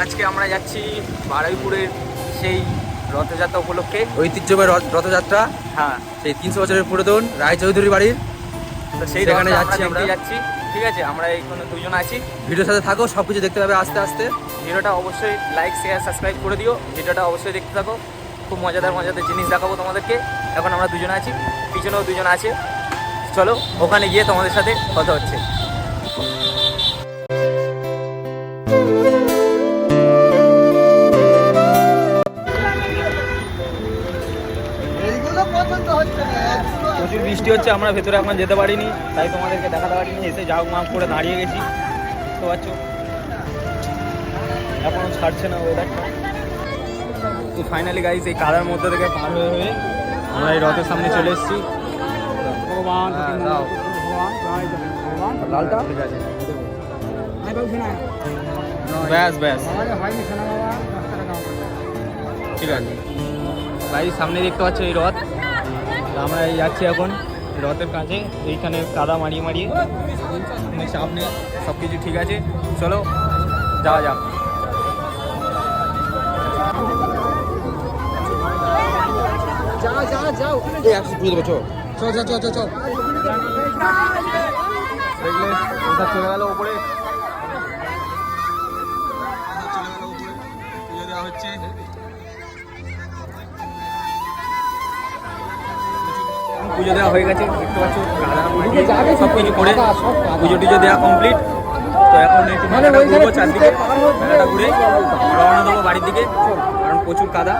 আজকে আমরা যাচ্ছি বারুইপুরের সেই রথযাত্রা উপলক্ষে, ঐতিহ্যবাহী রথযাত্রা। হ্যাঁ, সেই 300 বছরের পুরাতন রায়চৌধুরী বাড়ির। তো সেই সেখানে যাচ্ছি আমরা। যাচ্ছি। ঠিক আছে, আমরা এইখানে দুজন আছি। ভিডিওর সাথে থাকো, সবকিছু দেখতে পাবে আস্তে আস্তে। ভিডিওটা অবশ্যই লাইক শেয়ার সাবস্ক্রাইব করে দিও। ভিডিওটা অবশ্যই দেখতে থাকো, খুব মজাদার জিনিস দেখাবো তোমাদেরকে। এখন আমরা দুজন আছি, পিছনেও দুজন আছে। চলো ওখানে গিয়ে তোমাদের সাথে কথা হচ্ছে। প্রচুর বৃষ্টি হচ্ছে, আমরা ভেতরে এখন যেতে পারিনি, তাই তোমাদেরকে দেখাতে পারিনি। এসে যাও মাপ করে দাঁড়িয়ে গেছি, বুঝতে পারছো। এখনও ছাড়ছে না ওয়েদারটা। তো ফাইনালি গাইস এই কাদার মধ্যে থেকে পার হয়ে হয়ে আমরা এই রথের সামনে চলে এসেছি। লালটা ঠিক আছে, ব্যাস ব্যাস ঠিক আছে গাইস। সামনে দেখতে পাচ্ছ এই রথ। আমরা এই যাচ্ছি এখন রথের কাছে। এইখানে কাদা মারিয়ে মারিয়ে, চাপ নেই, সব কিছু ঠিক আছে। চলো যাওয়া যাক। যাও এই একটু বুঝে দেবো। চল দেখলে ওটা চলে গেল ওপরে, পুজো দেওয়া হচ্ছে। পুজো দেওয়া হয়ে গেছে, দেখতে পাচ্ছ সব কিছু করে পুজো টুজো দেওয়া কমপ্লিট। তো এখন একটু মেলাটা ঘুরবো, চারদিকে মেলাটা ঘুরে রওনা দেবো বাড়ির দিকে, কারণ প্রচুর কাদা।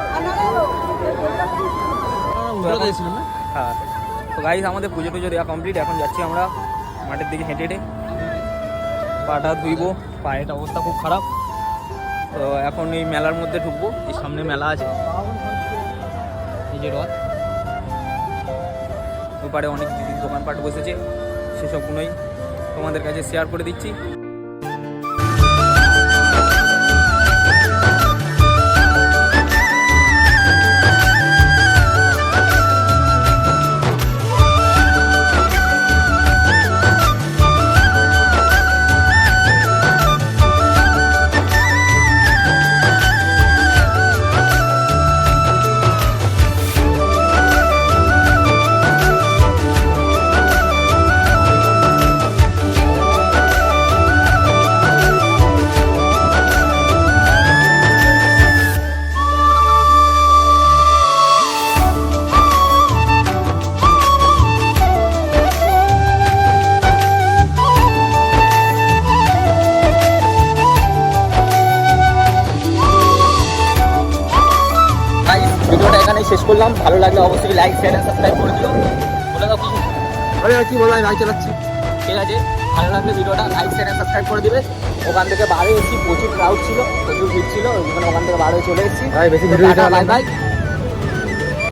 হ্যাঁ, তো গাইস আমাদের পুজো টুজো দেওয়া কমপ্লিট। এখন যাচ্ছি আমরা মাঠের দিকে হেঁটে হেঁটে, পাটা ধুইবো, পায়ের অবস্থা খুব খারাপ। তো এখন এই মেলার মধ্যে ঢুকবো। এই সামনে মেলা আছে, এই যে রথ, ওপারে অনেক দোকানপাট বসেছে, সেসবগুলোই তোমাদের কাছে শেয়ার করে দিচ্ছি। ভিডিওটা এখানেই শেষ করলাম। ভালো লাগলে অবশ্যই লাইক শেয়ার সাবস্ক্রাইব করে দিও। বলে দাও কিছু। আরে আর কি বলবো, আমি বাইক চালাচ্ছি। ঠিক আছে, ভালো লাগলে ভিডিওটা লাইক শেয়ার সাবস্ক্রাইব করে দিবে। ওখান থেকে বাইরে এসেছি, প্রচুর ক্রাউড ছিল, প্রচুর ভিড় ছিল, ওখান থেকে বাইরে চলে এসেছি। ভাই বেশি ভিডিও বাই বাই।